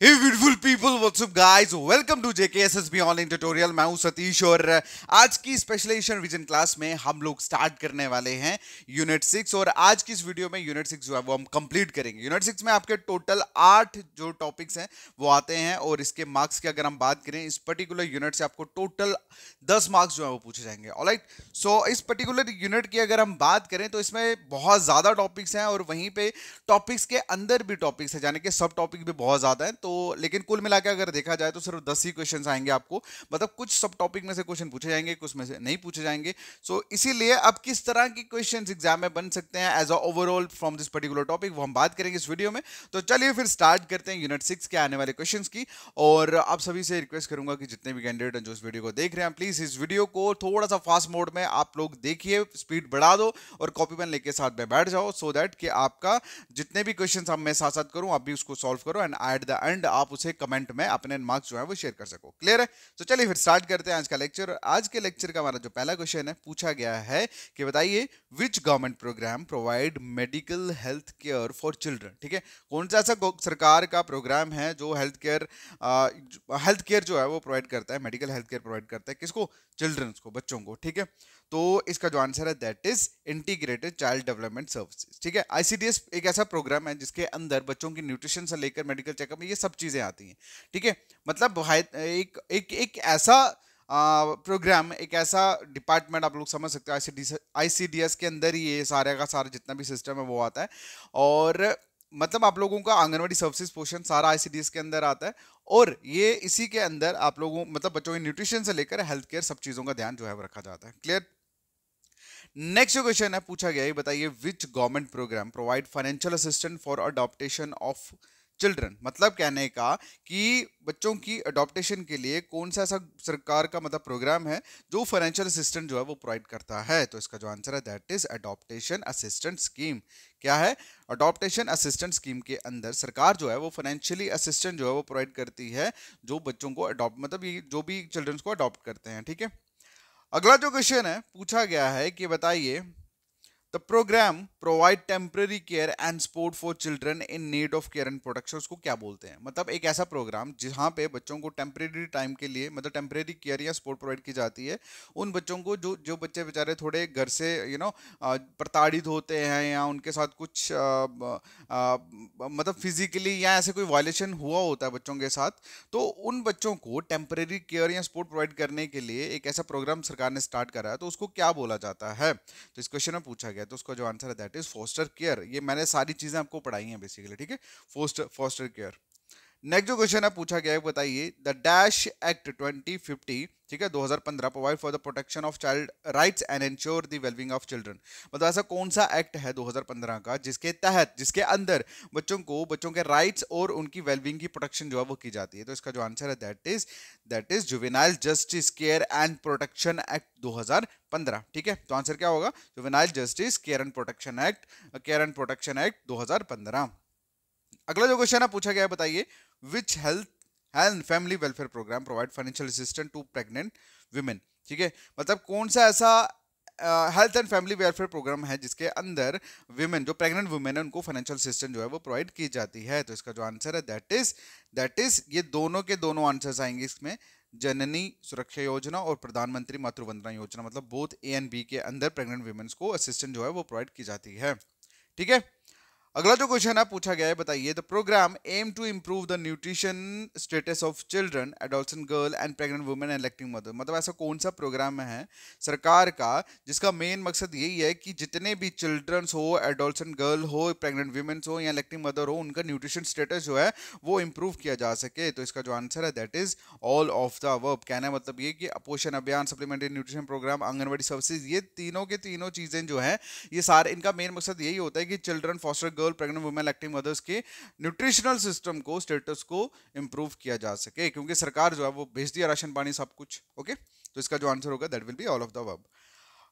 Hey beautiful people, what's up guys? Welcome to JKSSB online tutorial. मैं हूं सतीश और आज की स्पेशल एडिशन रिवीजन क्लास में हम लोग स्टार्ट करने वाले हैं यूनिट 6। और आज की इस वीडियो में यूनिट 6 जो है वो हम कंप्लीट करेंगे। यूनिट 6 में आपके टोटल 8 जो टॉपिक्स हैं वो आते हैं और इसके मार्क्स की अगर हम बात करें इस पर्टिकुलर यूनिट से आपको टोटल 10 मार्क्स जो है वो पूछे जाएंगे। ऑलराइट, सो इस पर्टिकुलर यूनिट की अगर हम बात करें तो इसमें बहुत ज्यादा टॉपिक्स हैं और वहीं पे टॉपिक्स के अंदर भी टॉपिक्स है, यानी कि सब टॉपिक भी बहुत ज्यादा है। तो लेकिन कुल मिला के अगर देखा जाए तो सिर्फ 10 ही क्वेश्चन आएंगे आपको, मतलब कुछ सब टॉपिक में से क्वेश्चन पूछे जाएंगे, कुछ में से नहीं पूछे जाएंगे। सो इसीलिए अब किस तरह की क्वेश्चन एग्जाम में बन सकते हैं as a overall from this particular topic वो हम बात करेंगे इस वीडियो में। तो चलिए फिर स्टार्ट करते हैं यूनिट 6 के आने वाले क्वेश्चन की। और आप सभी से रिक्वेस्ट करूंगा कि जितने भी कैंडिडेट हैं जो इस वीडियो को देख रहे हैं, प्लीज इस वीडियो को थोड़ा सा फास्ट मोड में आप लोग देखिए, स्पीड बढ़ा दो और कॉपी पेन लेके साथ में बैठ जाओ, सो दैट कि आपका जितने भी क्वेश्चन हम मैं साथ साथ करूं आप भी उसको सॉल्व करो एंड एट द एंड आप उसे कमेंट में अपने मार्क्स जो है वो शेयर कर सको। क्लियर है? तो चलिए फिर स्टार्ट करते हैं आज का लेक्चर। आज के लेक्चर का हमारा जो पहला क्वेश्चन है पूछा गया है कि बताइए which government program provide medical health care for children. ठीक है, कौन सा ऐसा सरकार का प्रोग्राम है जो हेल्थ केयर जो है वो प्रोवाइड करता है, मेडिकल हेल्थ केयर प्रोवाइड करता है किसको? चिल्ड्रंस को, बच्चों को। ठीक है, तो इसका जो आंसर है that is integrated child development services. ठीक है, आईसीडीएस एक ऐसा प्रोग्राम है जिसके अंदर बच्चों की न्यूट्रिशन से लेकर मेडिकल चेकअप ये सब चीजें आती हैं। ठीक है, मतलब एक एक एक ऐसा प्रोग्राम, एक ऐसा डिपार्टमेंट आप लोग समझ सकते हो। आईसीडीएस के अंदर ही ये सारे का सारा जितना भी सिस्टम है वो आता है। और मतलब आप लोगों का आंगनवाड़ी सर्विसेज पोर्शन सारा आईसीडीएस के अंदर आता है और ये इसी के अंदर आप लोगों मतलब बच्चों की न्यूट्रिशन से लेकर हेल्थ केयर सब चीजों का ध्यान जो है वो रखा जाता है। क्लियर? नेक्स्ट जो क्वेश्चन है पूछा गया है, बताइए which government program provide financial assistant for adaptation of children. मतलब कहने का कि बच्चों की अडॉप्टेशन के लिए कौन सा ऐसा सरकार का मतलब प्रोग्राम है जो फाइनेंशियल असिस्टेंट जो है वो प्रोवाइड करता है। तो इसका जो आंसर है that is adaptation assistant scheme. क्या है? अडॉप्टेशन असिस्टेंट स्कीम के अंदर सरकार जो है वो फाइनेंशियली असिस्टेंट जो है वो प्रोवाइड करती है जो बच्चों को अडॉप्ट मतलब ये जो भी चिल्ड्रंस को अडॉप्ट करते हैं। ठीक है, अगला जो क्वेश्चन है पूछा गया है कि बताइए the program provide temporary care and support for children in need of care and protection. उसको क्या बोलते हैं? मतलब एक ऐसा प्रोग्राम जहां पे बच्चों को टेम्पररी टाइम के लिए मतलब टेम्पररी केयर या सपोर्ट प्रोवाइड की जाती है उन बच्चों को जो जो बच्चे बेचारे थोड़े घर से प्रताड़ित होते हैं या उनके साथ कुछ मतलब फिजिकली या ऐसे कोई वायलेशन हुआ होता है बच्चों के साथ, तो उन बच्चों को टेम्पररी केयर या सपोर्ट प्रोवाइड करने के लिए एक ऐसा प्रोग्राम सरकार ने स्टार्ट करा है, तो उसको क्या बोला जाता है? तो इस क्वेश्चन में पूछा गया, तो उसका जो आंसर है दैट इज फोस्टर केयर। ये मैंने सारी चीजें आपको पढ़ाई हैं बेसिकली। ठीक है, फोस्टर केयर। नेक्स्ट जो क्वेश्चन है पूछा गया है, बताइए द डैश एक्ट 2050, ठीक है 2015 provide for the protection of child rights and ensure the wellbeing of children. मतलब ऐसा कौन सा एक्ट है 2015 का जिसके तहत जिसके अंदर बच्चों के राइट्स और उनकी वेलबींग की प्रोटेक्शन जो है वो की जाती है। तो इसका जो आंसर है that is juvenile justice care and protection act 2015। ठीक है, तो आंसर क्या होगा? Juvenile justice care and protection act 2015। अगला जो क्वेश्चन है पूछा गया है, बताइए which health and family welfare programme provide financial assistant to pregnant women. ठीक है, मतलब कौन सा ऐसा health and family welfare programme है जिसके अंदर विमेन जो प्रेग्नेंट वुमेन है उनको फाइनेंशियल असिस्टेंस जो है वो प्रोवाइड की जाती है। तो इसका जो आंसर है दैट इज ये दोनों के दोनों आंसर्स आएंगे इसमें, जननी सुरक्षा योजना और प्रधानमंत्री मातृवंदना योजना। मतलब बोथ ए एंड बी के अंदर प्रेग्नेंट वुमेन्स को असिस्टेंस जो है वो प्रोवाइड की जाती है। ठीक है, अगला जो क्वेश्चन है पूछा गया है, बताइए the program aim to improve the nutrition status of children adolescent girl and pregnant women and lactating mother. मतलब ऐसा कौन सा प्रोग्राम है सरकार का जिसका मेन मकसद यही है कि जितने भी चिल्ड्रंस हो, एडोलसेंट गर्ल हो, प्रेग्नेंट वुमेन्स हो या लैक्टिंग मदर हो, उनका न्यूट्रिशन स्टेटस जो है वो इंप्रूव किया जा सके। तो इसका जो आंसर है that is all of the above. कहना है मतलब ये कि Poshan Abhiyan, supplementary nutrition program, Anganwadi services, ये तीनों के तीनों चीजें जो है ये सारे इनका मेन मकसद यही होता है कि children, foster girl, pregnant women, lactating mothers के न्यूट्रिशनल सिस्टम को, स्टेटस को इंप्रूव किया जा सके, क्योंकि सरकार जो है वो भेज दिया राशन पानी सब कुछ। ओके, तो इसका जो आंसर होगा that will be all of the above.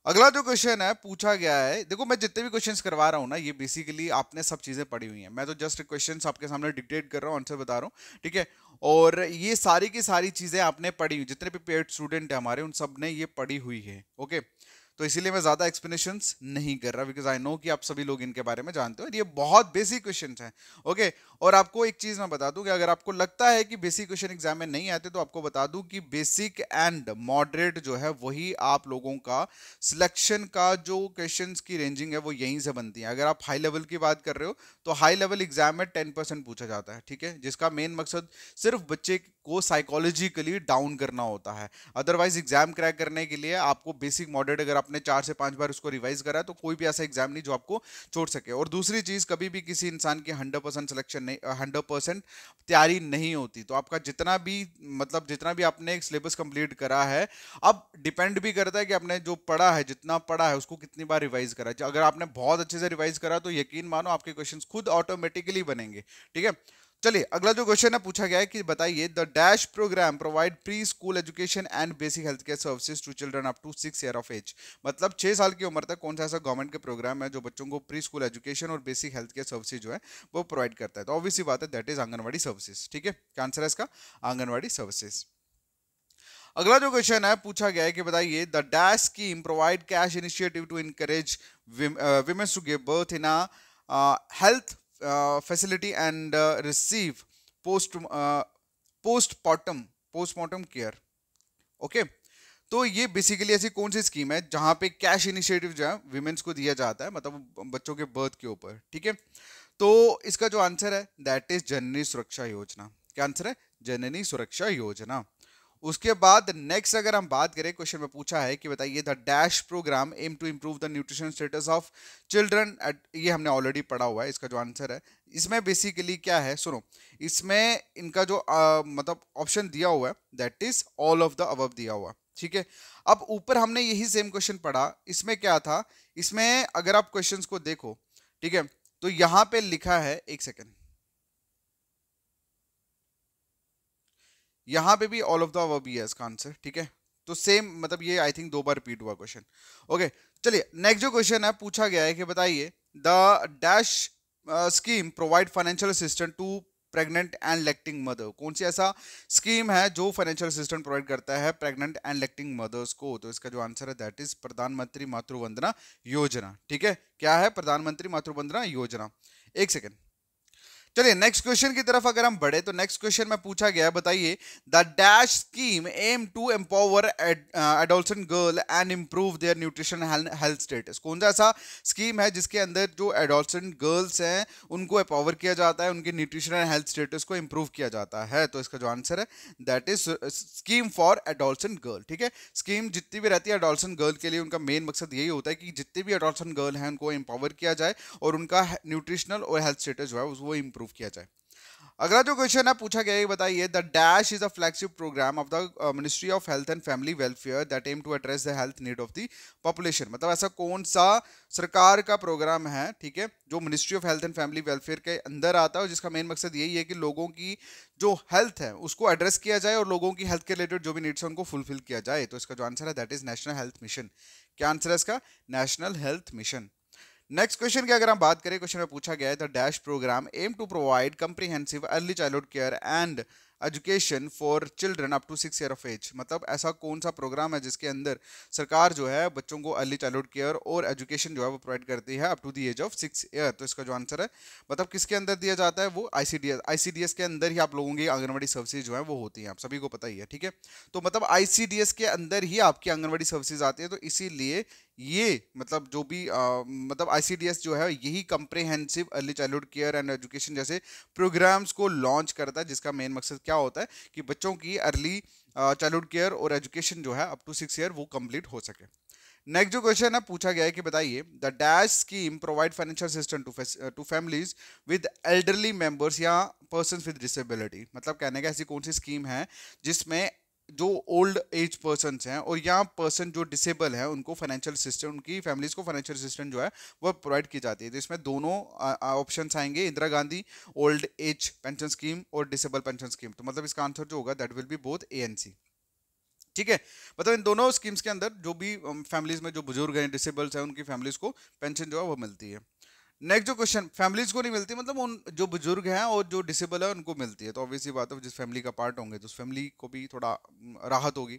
अगला जो क्वेश्चन है पूछा गया है, देखो मैं जितने भी क्वेश्चंस करवा रहा हूं ना ये बेसिकली आपने सब चीजें पढ़ी हुई हैं, मैं तो जस्ट क्वेश्चंस आपके सामने डिक्टेट कर रहा हूं, आंसर बता रहा हूं। ठीक है, और ये सारी की सारी चीजें आपने पढ़ी हुई, जितने भी पेड स्टूडेंट है हमारे उन सब ने ये पढ़ी हुई है। ओके, तो इसीलिए मैं ज्यादा एक्सप्लेनेशंस नहीं कर रहा, बिकॉज आई नो कि आप सभी लोग इनके बारे में जानते हो, ये बहुत बेसिक क्वेश्चन हैं। ओके, और आपको एक चीज मैं बता दूं कि अगर आपको लगता है कि बेसिक क्वेश्चन एग्जाम में नहीं आते, तो आपको बता दूं कि बेसिक एंड मॉडरेट जो है वही आप लोगों का सिलेक्शन का जो क्वेश्चंस की रेंजिंग है वो यहीं से बनती है। अगर आप हाई लेवल की बात कर रहे हो तो हाई लेवल एग्जाम में 10% पूछा जाता है, ठीक है, जिसका मेन मकसद सिर्फ बच्चे को साइकोलॉजिकली डाउन करना होता है। अदरवाइज एग्जाम क्रैक करने के लिए आपको बेसिक मॉडरेट अगर आपने 4 से 5 बार उसको रिवाइज करा तो कोई भी ऐसा एग्जाम नहीं जो आपको छोड़ सके। और दूसरी चीज, कभी भी किसी इंसान की 100% सिलेक्शन नहीं, 100% तैयारी नहीं होती। तो आपका जितना भी मतलब जितना भी आपने एक सिलेबस कंप्लीट करा है, अब डिपेंड भी करता है कि आपने जो पढ़ा है, जितना पढ़ा है उसको कितनी बार रिवाइज करा है। अगर आपने बहुत अच्छे से रिवाइज करा तो यकीन मानो आपके क्वेश्चंस खुद ऑटोमेटिकली बनेंगे, ठीक है। चलिए अगला जो क्वेश्चन है पूछा गया है कि बताइए the dash program provide pre school education and basic health care services to children up to 6 year of age. मतलब 6 साल की उम्र तक कौन सा ऐसा गवर्नमेंट के प्रोग्राम है जो बच्चों को प्री स्कूल एजुकेशन और बेसिक हेल्थ केयर सर्विसेज जो है वो प्रोवाइड करता है। तो ऑब्वियसली बात है, दैट इज आंगनवाड़ी सर्विसेज, ठीक है, क्या आंसर है इसका? आंगनवाड़ी सर्विसेज। अगला जो क्वेश्चन है पूछा गया है कि बताइए the dash scheme provide cash initiative to encourage women to give birth in health facility and receive postmortem care. Okay, तो ये बेसिकली ऐसी कौन सी स्कीम है जहां पे कैश इनिशिएटिव जो है विमेन्स को दिया जाता है, मतलब बच्चों के बर्थ के ऊपर, ठीक है। तो इसका जो आंसर है दैट इज जननी सुरक्षा योजना। क्या आंसर है? जननी सुरक्षा योजना। उसके बाद नेक्स्ट अगर हम बात करें, क्वेश्चन में पूछा है कि बताइए the dash program aim to improve the nutrition status of children at, ये हमने ऑलरेडी पढ़ा हुआ है। इसका जो आंसर है इसमें बेसिकली क्या है, सुनो, इसमें इनका जो मतलब ऑप्शन दिया हुआ है that is all of the above दिया हुआ, ठीक है। अब ऊपर हमने यही सेम क्वेश्चन पढ़ा, इसमें क्या था, इसमें अगर आप क्वेश्चंस को देखो, ठीक है, तो यहां पे लिखा है, एक सेकेंड, यहां पे भी ऑल ऑफ द अबव भी है इसका आंसर, ठीक है। तो सेम मतलब ये आई थिंक 2 बार रिपीट हुआ क्वेश्चन। ओके, चलिए नेक्स्ट जो क्वेश्चन है पूछा गया है कि बताइए the dash scheme provide financial assistant to pregnant and lactating mother. कौन सी ऐसा स्कीम है जो फाइनेंशियल असिस्टेंट प्रोवाइड करता है प्रेग्नेंट एंड लैक्टिंग मदर्स को? तो इसका जो आंसर है दैट इज प्रधानमंत्री मातृवंदना योजना, ठीक है। क्या है? प्रधानमंत्री मातृवंदना योजना। एक सेकेंड, चलिए नेक्स्ट क्वेश्चन की तरफ अगर हम बढ़े तो नेक्स्ट क्वेश्चन में पूछा गया, बताइए the dash scheme aim to empower adolescent girl and improve their nutrition health status. कौन सा ऐसा स्कीम है जिसके अंदर जो एडोलसेंट गर्ल्स हैं उनको एम्पावर किया जाता है, उनके न्यूट्रिशन एंड हेल्थ स्टेटस को इंप्रूव किया जाता है? तो इसका जो आंसर है that is scheme for adolescent girl, ठीक है। स्कीम जितनी भी रहती है एडोलसेंट गर्ल के लिए, उनका मेन मकसद यही होता है कि जितनी भी एडोलसेंट गर्ल हैं उनको एम्पावर किया जाए और उनका न्यूट्रिशनल और हेल्थ स्टेटस जो है वो इंप्रूव किया जाए। अगला जो क्वेश्चन है पूछा गया है, बताइए the dash is a flagship program of the ministry of health and family welfare that aim to address the health need of the population. मतलब ऐसा कौन सा सरकार का प्रोग्राम है, ठीक है, जो ministry of health and family welfare के अंदर आता है और जिसका मेन मकसद यही है कि लोगों की जो हेल्थ है उसको एड्रेस किया जाए और लोगों की हेल्थ के रिलेटेड जो भी नीड्स है उनको फुलफिल किया जाए। तो इसका जो आंसर है that is national health mission. क्या आंसर है इसका? National health mission. Next question की अगर हम बात करें, क्वेश्चन में पूछा गया है the dash program aim to provide comprehensive early childhood care and education for children up to 6 year of age. मतलब ऐसा कौन सा प्रोग्राम है जिसके अंदर सरकार जो है बच्चों को अर्ली चाइल्डहुड केयर और एजुकेशन जो है वो प्रोवाइड करती है up to the age of 6 year. तो इसका जो आंसर है, मतलब किसके अंदर दिया जाता है, वो आईसीडीएस के अंदर ही आप लोगों की आंगनवाड़ी सर्विसेज जो है वो होती हैं, आप सभी को पता ही है, ठीक है। तो मतलब आईसीडीएस के अंदर ही आपकी आंगनवाड़ी सर्विसेज आती है, तो इसीलिए ये मतलब जो भी मतलब आईसीडीएस जो है यही comprehensive early childhood care and education जैसे प्रोग्राम्स को लॉन्च करता है, जिसका मेन मकसद क्या होता है कि बच्चों की अर्ली चाइल्डहुड केयर और एजुकेशन जो है अप टू 6 ईयर वो कंप्लीट हो सके। नेक्स्ट जो क्वेश्चन है पूछा गया है कि बताइए the dash scheme provide financial assistance to families with elderly members या पर्सन्स विद डिसेबिलिटी। मतलब कहने का ऐसी कौन सी स्कीम है जिसमें जो ओल्ड एज पर्सन हैं और या पर्सन जो डिसेबल है उनको फाइनेंशियल असिस्टेंस, उनकी फैमिलीज को फाइनेंशियल असिस्टेंस जो है वो प्रोवाइड की जाती है। तो इसमें दोनों ऑप्शंस आएंगे, Indira Gandhi old age pension scheme और डिसेबल पेंशन स्कीम। तो मतलब इसका आंसर जो होगा that will B both ANC, ठीक है। मतलब इन दोनों स्कीम्स के अंदर जो भी फैमिलीज में जो बुजुर्ग हैं, डिसेबल्स हैं, उनकी फैमिलीज को पेंशन जो है वो मिलती है। नेक्स्ट जो क्वेश्चन, फैमिलीज को नहीं मिलती, मतलब उन जो बुजुर्ग हैं और जो डिसेबल है उनको मिलती है। तो ऑब्वियसली बात है जिस फैमिली का पार्ट होंगे तो उस फैमिली को भी थोड़ा राहत होगी।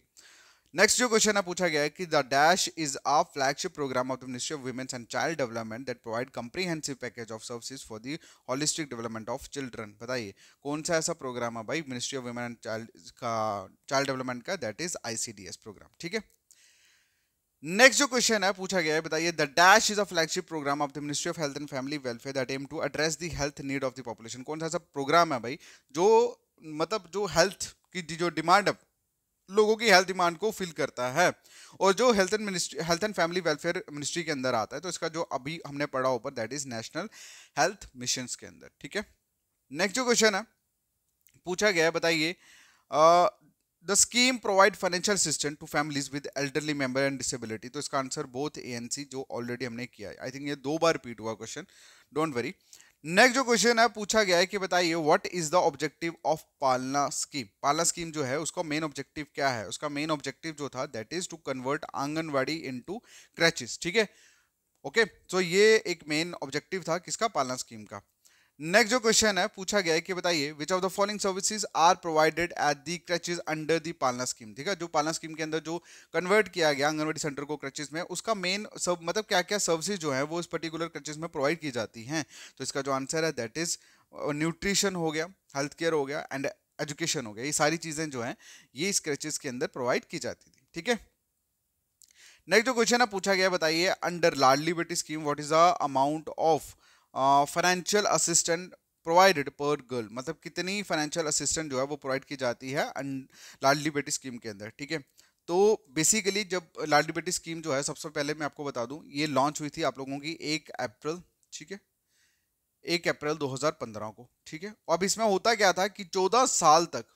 नेक्स्ट जो क्वेश्चन है पूछा गया है कि the dash is a flagship program of the ministry of women's and child development that provide comprehensive package of services for the holistic development of children. बताइए कौन सा ऐसा प्रोग्राम है भाई ministry of women and child development का, that is ICDS program. ठीक है, next जो क्वेश्चन है पूछा गया है, बताइए the dash is a flagship program of the ministry of health and family welfare that aim to address the health need of the population. कौन सा ऐसा प्रोग्राम है भाई जो मतलब जो हेल्थ की जो डिमांड है, लोगों की हेल्थ डिमांड को फिल करता है, और जो health and family welfare ministry के अंदर आता है। तो इसका जो अभी हमने पढ़ा ऊपर that is national health mission के अंदर। ठीक है, नेक्स्ट जो क्वेश्चन है पूछा गया है, बताइए the scheme provide financial assistance to families with elderly member and disability. तो इसका आंसर बोथ एएनसी जो ऑलरेडी हमने किया है। आई थिंक ये 2 बार रिपीट हुआ क्वेश्चन, डोंट वरी। नेक्स्ट जो क्वेश्चन है पूछा गया है कि बताइए what is the objective of Palna scheme. Palna scheme जो है उसका मेन ऑब्जेक्टिव क्या है। उसका मेन ऑब्जेक्टिव जो था that is to convert anganwadi into creches. ठीक है, ओके, तो ये एक मेन ऑब्जेक्टिव था किसका, पालना स्कीम का। नेक्स्ट जो क्वेश्चन है पूछा गया है कि बताइए which of the following services are provided at the creches under the Palna scheme. ठीक है, जो पालना स्कीम के अंदर जो कन्वर्ट किया गया आंगनवाड़ी सेंटर को क्रचेज में, उसका मेन सब मतलब क्या क्या सर्विसेज जो है वो इस पर्टिकुलर क्रचेज में प्रोवाइड की जाती हैं। तो इसका जो आंसर है दैट इज न्यूट्रिशन हो गया, हेल्थ केयर हो गया एंड एजुकेशन हो गया। ये सारी चीजें जो हैं ये इस क्रचेज के अंदर प्रोवाइड की जाती थी। ठीक है, नेक्स्ट जो क्वेश्चन है पूछा गया, बताइए under Ladli Beti scheme what is the amount of financial assistant provided पर गर्ल। मतलब कितनी फाइनेंशियल असिस्टेंट जो है वो प्रोवाइड की जाती है लाडली बेटी स्कीम के अंदर। ठीक है, तो बेसिकली जब लाडली बेटी स्कीम जो है, सबसे पहले मैं आपको बता दूं ये लॉन्च हुई थी आप लोगों की 1 अप्रैल, ठीक है, 1 अप्रैल 2015 को। ठीक है, अब इसमें होता क्या था कि 14 साल तक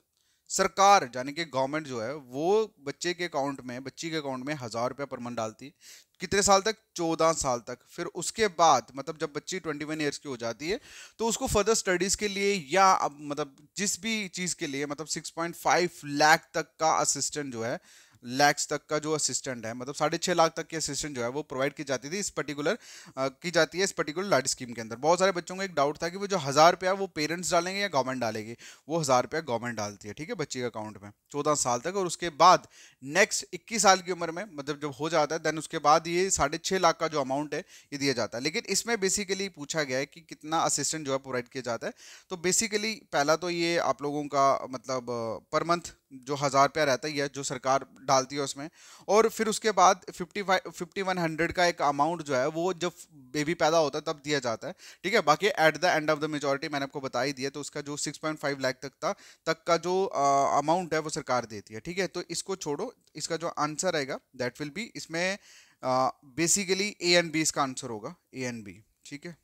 सरकार यानी कि गवर्नमेंट जो है वो बच्चे के अकाउंट में, बच्ची के अकाउंट में 1000 रुपया पर मंथ डालती। कितने साल तक, 14 साल तक। फिर उसके बाद मतलब जब बच्ची 21 ईयर्स की हो जाती है तो उसको फर्दर स्टडीज के लिए या अब मतलब जिस भी चीज के लिए मतलब 6.5 लाख तक का असिस्टेंट जो है, लैक्स तक का जो असिस्टेंट है, मतलब 6.5 लाख तक की असिस्टेंट जो है वो प्रोवाइड की जाती थी इस पर्टिकुलर की जाती है इस पर्टिकुलर लाड स्कीम के अंदर। बहुत सारे बच्चों को एक डाउट था कि वो जो 1000 रुपया वो पेरेंट्स डालेंगे या गवर्नमेंट डालेगी। वो 1000 रुपया गवर्नमेंट डालती है, ठीक है, बच्चे के अकाउंट में 14 साल तक। और उसके बाद नेक्स्ट 21 साल की उम्र में मतलब जब हो जाता है देन उसके बाद ये 6.5 लाख का जो अमाउंट है ये दिया जाता है। लेकिन इसमें बेसिकली पूछा गया है कि कितना असिस्टेंट जो है प्रोवाइड किया जाता है। तो बेसिकली पहला तो ये आप लोगों का मतलब पर मंथ जो 1000 रुपया रहता ही है जो सरकार डालती है उसमें। और फिर उसके बाद 5100 का एक अमाउंट जो है वो जब बेबी पैदा होता है तब दिया जाता है। ठीक है, बाकी at the end of the majority मैंने आपको बता ही दिया। तो उसका जो 6.5 लाख तक का जो अमाउंट है वो सरकार देती है। ठीक है, तो इसको छोड़ो, इसका जो आंसर आएगा दैट विल बी इसमें बेसिकली ए एंड बी इसका आंसर होगा, ए एंड बी। ठीक है,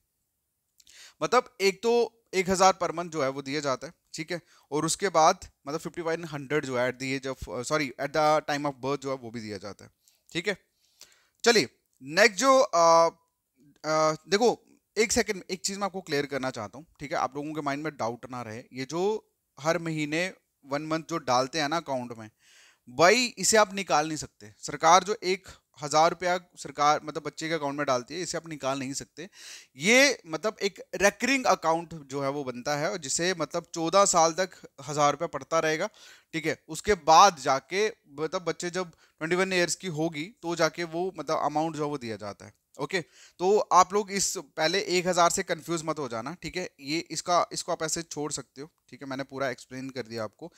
मतलब एक तो 1000 पर मंथ जो है वो दिया जाता है। ठीक है, और उसके बाद मतलब 5100 जो है at the age of sorry at the time of birth जो है वो भी दिया जाता है। ठीक है, चलिए नेक्स्ट जो देखो एक सेकंड, एक चीज मैं आपको क्लियर करना चाहता हूँ। ठीक है, आप लोगों के माइंड में डाउट ना रहे, ये जो हर महीने 1 मंथ जो डालते हैं ना अकाउंट में, भाई इसे आप निकाल नहीं सकते। सरकार जो 1000 रुपया सरकार मतलब बच्चे के अकाउंट में डालती है, इसे आप निकाल नहीं सकते। ये मतलब एक रेकरिंग अकाउंट जो है वो बनता है और जिसे मतलब 14 साल तक 1000 रुपया पड़ता रहेगा। ठीक है, उसके बाद जाके मतलब बच्चे जब 21 ईयर्स की होगी तो जाके वो मतलब अमाउंट जो है वो दिया जाता है। ओके, तो आप लोग इस पहले 1000 से कंफ्यूज मत हो जाना। ठीक है, ये इसको आप ऐसे छोड़ सकते हो। ठीक है, मैंने पूरा एक्सप्लेन कर दिया आपको।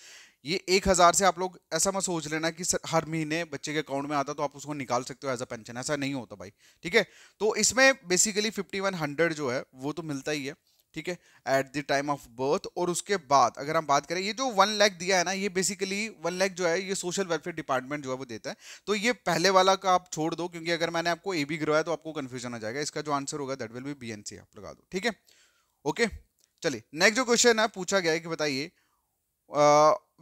ये 1000 से आप लोग ऐसा मत सोच लेना कि हर महीने बच्चे के अकाउंट में आता तो आप उसको निकाल सकते हो एज अ पेंशन, ऐसा नहीं होता भाई। ठीक है, तो इसमें बेसिकली 5100 जो है वो तो मिलता ही है। ठीक है, at the time of birth. और उसके बाद अगर हम बात करें ये जो 1 लाख दिया है ना, ये बेसिकली 1 लाख जो है ये सोशल वेलफेयर डिपार्टमेंट जो है वो देता है। तो ये पहले वाला का आप छोड़ दो क्योंकि अगर मैंने आपको ए बी गिरवाया तो आपको कंफ्यूजन आ जाएगा। इसका जो आंसर होगा that will be B and C, आप लगा दो। ठीक है, ओके, चलिए नेक्स्ट जो क्वेश्चन है पूछा गया है कि बताइए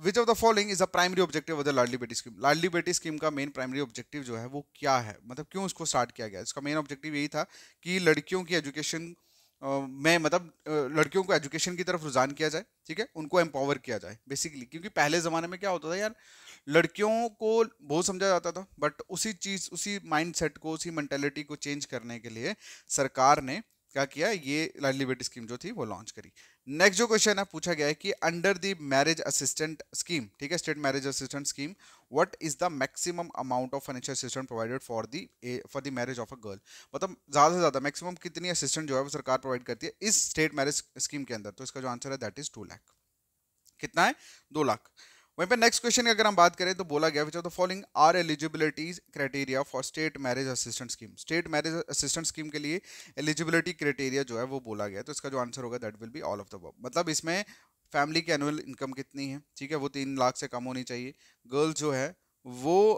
which of the following is a primary objective of the Ladli Beti scheme. Ladli Beti scheme का मेन प्राइमरी ऑब्जेक्टिव जो है वो क्या है, मतलब क्यों इसको स्टार्ट किया गया। इसका मेन ऑब्जेक्टिव यही था कि लड़कियों की एजुकेशन में मतलब लड़कियों को एजुकेशन की तरफ रुझान किया जाए। ठीक है, उनको एम्पावर किया जाए बेसिकली, क्योंकि पहले ज़माने में क्या होता था यार, लड़कियों को बहुत समझा जाता था बट उसी चीज़ उसी माइंडसेट को उसी मेंटेलिटी को चेंज करने के लिए सरकार ने क्या किया, ये लाडली बेटी स्कीम जो थी वो लॉन्च करी। नेक्स्ट जो क्वेश्चन है पूछा गया है कि under the marriage assistant scheme, ठीक है, state marriage assistant scheme, what is the maximum amount of financial assistant provided for the marriage of a girl. मतलब ज्यादा से ज्यादा मैक्सिमम कितनी असिस्टेंट जो है वो सरकार प्रोवाइड करती है इस स्टेट मैरिज स्कीम के अंदर। तो इसका जो आंसर है दैट इज 2 लाख। कितना है? 2 लाख। वहीं पे नेक्स्ट क्वेश्चन की अगर हम बात करें तो बोला गया which of the following are eligibility criteria for state marriage assistant scheme. State marriage assistant scheme के लिए एलिजिबिलिटी क्राइटेरिया जो है वो बोला गया। तो इसका जो आंसर होगा that will be all of the above. मतलब इसमें फैमिली की एनुअल इनकम कितनी है, ठीक है, वो 3 लाख से कम होनी चाहिए। गर्ल जो है वो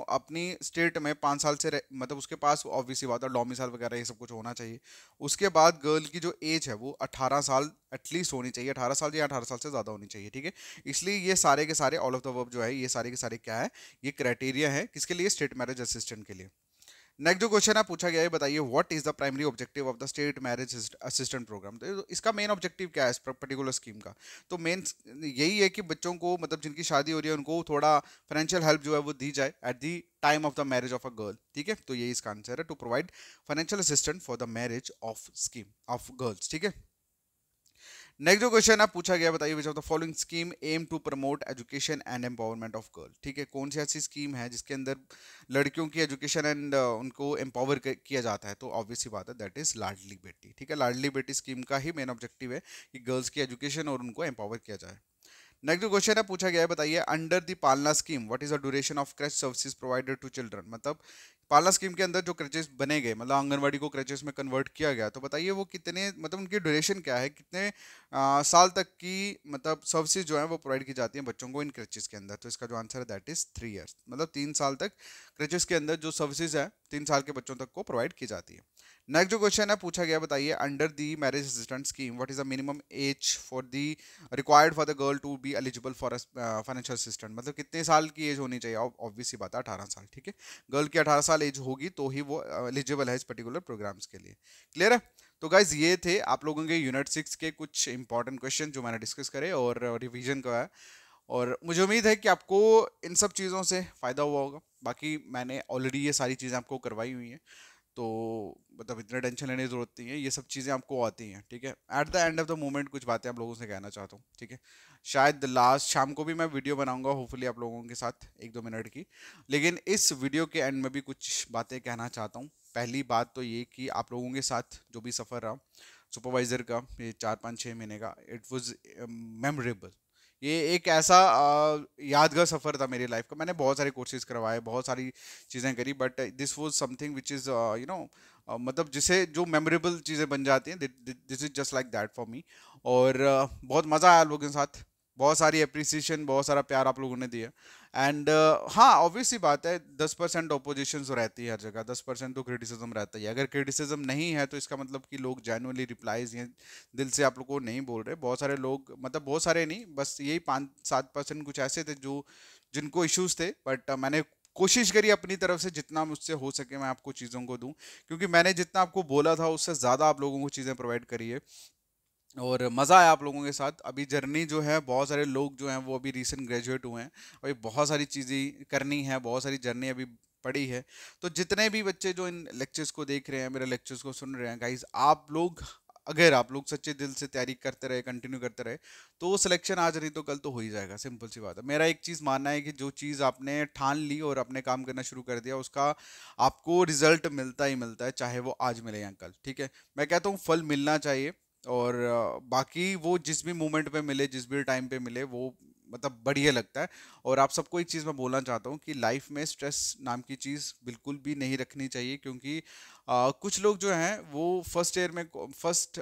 अपनी स्टेट में 5 साल से मतलब उसके पास ऑब्वियसली बात है डोमिसाइल वगैरह ये सब कुछ होना चाहिए। उसके बाद गर्ल की जो एज है वो 18 साल एटलीस्ट होनी चाहिए, 18 साल या 18 साल से ज़्यादा होनी चाहिए, ठीक है। इसलिए ये सारे के सारे ऑल ऑफ द अबव जो है ये सारे के सारे क्या है, ये क्राइटेरिया है किसके लिए, स्टेट मैरिज असिस्टेंट के लिए। नेक्स्ट जो क्वेश्चन है पूछा गया है, बताइए what is the primary objective of the state marriage assistant program. तो इसका मेन ऑब्जेक्टिव क्या है इस पर्टिकुलर स्कीम का। तो मेन यही है कि बच्चों को मतलब जिनकी शादी हो रही है उनको थोड़ा फाइनेंशियल हेल्प जो है वो दी जाए at the time of the marriage of a girl, ठीक है। तो यही इसका आंसर है, to provide financial assistant for the marriage of scheme of girls, ठीक है। नेक्स्ट जो क्वेश्चन है पूछा गया, बताइए which of the following scheme aim to promote education and empowerment of girl, ठीक है। कौन सी ऐसी स्कीम है जिसके अंदर लड़कियों की एजुकेशन एंड उनको एम्पावर किया जाता है। तो ऑब्वियस सी बात है दैट इज लाडली बेटी, ठीक है। लाडली बेटी स्कीम का ही मेन ऑब्जेक्टिव है कि गर्ल्स की एजुकेशन और उनको एम्पावर किया जाए। नेक्स्ट जो क्वेश्चन है पूछा गया है, बताइए under the Palna scheme what is the duration of creche services provided to children. मतलब पालना स्कीम के अंदर जो क्रचेस बने गए, मतलब आंगनवाड़ी को क्रचेस में कन्वर्ट किया गया, तो बताइए वो कितने, मतलब उनकी ड्यूरेशन क्या है, कितने साल तक की मतलब सर्विसेज जो है वो प्रोवाइड की जाती हैं बच्चों को इन क्रचेस के अंदर। तो इसका जो आंसर है दैट इज 3 ईयर्स। मतलब 3 साल तक क्रचेस के अंदर जो सर्विसेज है 3 साल के बच्चों तक को प्रोवाइड की जाती है। नेक्स्ट जो क्वेश्चन है पूछा गया, बताइए under the marriage assistant scheme what is the minimum age for the required for the girl to be eligible for financial assistant. मतलब कितने साल की एज होनी चाहिए, ऑब्वियस सी बात है 18 साल, ठीक है। गर्ल की 18 साल एज होगी तो ही वो एलिजिबल है इस पर्टिकुलर प्रोग्राम्स के लिए। क्लियर है? तो गाइज ये थे आप लोगों के यूनिट 6 के कुछ इंपॉर्टेंट क्वेश्चन जो मैंने डिस्कस करे और रिवीजन का है, और मुझे उम्मीद है कि आपको इन सब चीज़ों से फ़ायदा हुआ होगा। बाकी मैंने ऑलरेडी ये सारी चीज़ें आपको करवाई हुई हैं, तो मतलब इतना टेंशन लेने की ज़रूरत नहीं है, ये सब चीज़ें आपको आती हैं, ठीक है। At the end of the moment कुछ बातें आप लोगों से कहना चाहता हूँ, ठीक है। शायद लास्ट शाम को भी मैं वीडियो बनाऊंगा होपफुली आप लोगों के साथ 1-2 मिनट की, लेकिन इस वीडियो के एंड में भी कुछ बातें कहना चाहता हूँ। पहली बात तो ये कि आप लोगों के साथ जो भी सफ़र रहा सुपरवाइज़र का ये 4-5-6 महीने का, इट वॉज मेमोरेबल। ये एक ऐसा यादगार सफ़र था मेरी लाइफ का। मैंने बहुत सारे कोर्सेज करवाए, बहुत सारी चीज़ें करी, but this was something which is मतलब जिसे जो मेमोरेबल चीज़ें बन जाती हैं, this is just like that for me. और बहुत मज़ा आया लोगों के साथ, बहुत सारी अप्रिसिएशन, बहुत सारा प्यार आप लोगों ने दिया। एंड हाँ ऑब्वियस सी बात है 10% ऑपोजिशन तो रहती है हर जगह, 10% तो क्रिटिसिज्म रहता ही है। अगर क्रिटिसिज्म नहीं है तो इसका मतलब कि लोग जेन्युइनली रिप्लाईज ये दिल से आप लोग को नहीं बोल रहे। बहुत सारे लोग, मतलब बहुत सारे नहीं, बस यही 5-7% कुछ ऐसे थे जो जिनको इश्यूज थे, बट मैंने कोशिश करी अपनी तरफ से जितना मुझसे हो सके मैं आपको चीज़ों को दूं, क्योंकि मैंने जितना आपको बोला था उससे ज़्यादा आप लोगों को चीज़ें प्रोवाइड करी है और मज़ा आया आप लोगों के साथ। अभी जर्नी जो है, बहुत सारे लोग जो हैं वो अभी रीसेंट ग्रेजुएट हुए हैं, अभी बहुत सारी चीज़ें करनी है, बहुत सारी जर्नी अभी पड़ी है। तो जितने भी बच्चे जो इन लेक्चर्स को देख रहे हैं, मेरे लेक्चर्स को सुन रहे हैं गाइस, आप लोग अगर आप लोग सच्चे दिल से तैयारी करते रहे, कंटिन्यू करते रहे, तो सिलेक्शन आज नहीं तो कल तो हो ही जाएगा। सिंपल सी बात है। मेरा एक चीज़ मानना है कि जो चीज़ आपने ठान ली और अपने काम करना शुरू कर दिया उसका आपको रिजल्ट मिलता ही मिलता है, चाहे वो आज मिले या कल, ठीक है। मैं कहता हूँ फल मिलना चाहिए, और बाकी वो जिस भी मोमेंट पे मिले, जिस भी टाइम पे मिले, वो मतलब बढ़िया लगता है। और आप सबको एक चीज़ मैं बोलना चाहता हूँ कि लाइफ में स्ट्रेस नाम की चीज़ बिल्कुल भी नहीं रखनी चाहिए, क्योंकि कुछ लोग जो हैं वो फर्स्ट ईयर में, फर्स्ट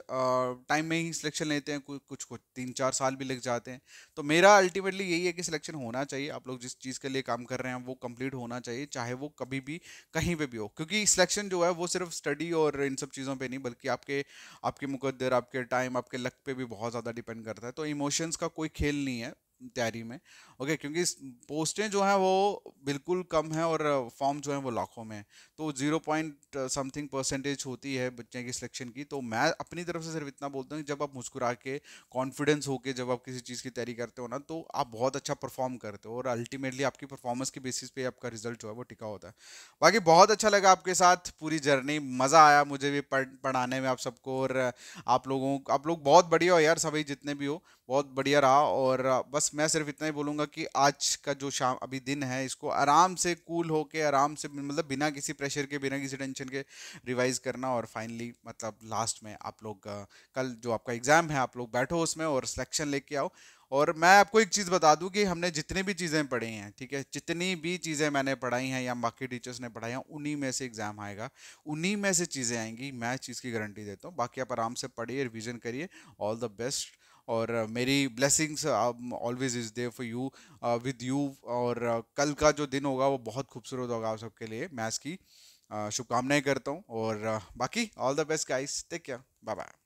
टाइम में ही सिलेक्शन लेते हैं, कुछ को 3-4 साल भी लग जाते हैं। तो मेरा अल्टीमेटली यही है कि सिलेक्शन होना चाहिए। आप लोग जिस चीज़ के लिए काम कर रहे हैं वो कंप्लीट होना चाहिए, चाहे वो कभी भी कहीं पे भी हो, क्योंकि सिलेक्शन जो है वो सिर्फ स्टडी और इन सब चीज़ों पे नहीं, बल्कि आपके आपके मुकद्दर, आपके टाइम, आपके लक पे भी बहुत ज़्यादा डिपेंड करता है। तो इमोशंस का कोई खेल नहीं है। तैयारी में। ओके, क्योंकि पोस्टें जो हैं वो बिल्कुल कम है और फॉर्म जो है वो लाखों में है। तो 0 पॉइंट समथिंग % होती है बच्चे की सिलेक्शन की। तो मैं अपनी तरफ से सिर्फ इतना बोलता हूँ कि जब आप मुस्कुरा के कॉन्फिडेंस होके जब आप किसी चीज़ की तैयारी करते हो ना, तो आप बहुत अच्छा परफॉर्म करते हो और अल्टीमेटली आपकी परफॉर्मेंस के बेसिस पे आपका रिजल्ट जो है वो टिका होता है। बाकी बहुत अच्छा लगा आपके साथ पूरी जर्नी, मज़ा आया मुझे भी पढ़ाने में आप सबको। और आप लोग बहुत बढ़िया हो यार, सभी जितने भी हो बहुत बढ़िया रहा। और बस मैं सिर्फ इतना ही बोलूँगा कि आज का जो शाम अभी दिन है इसको आराम से कूल होके आराम से, मतलब बिना किसी प्रेशर के बिना किसी टेंशन के रिवाइज करना। और फाइनली मतलब लास्ट में आप लोग कल जो आपका एग्ज़ाम है आप लोग बैठो उसमें और सिलेक्शन लेके आओ। और मैं आपको एक चीज़ बता दूं कि हमने जितनी भी चीज़ें पढ़ी हैं, ठीक है, जितनी भी चीज़ें मैंने पढ़ाई हैं या बाकी टीचर्स ने पढ़ाई हैं, उन्हीं में से एग्ज़ाम आएगा, उन्हीं में से चीज़ें आएंगी, मैं इस चीज़ की गारंटी देता हूँ। बाकी आप आराम से पढ़िए, रिवीजन करिए। All the best. और मेरी blessings always is there for you, with you. और कल का जो दिन होगा वो बहुत खूबसूरत होगा आप सबके लिए। मैं इसकी शुभकामनाएं करता हूँ। और बाकी all the best guys, take care, bye bye.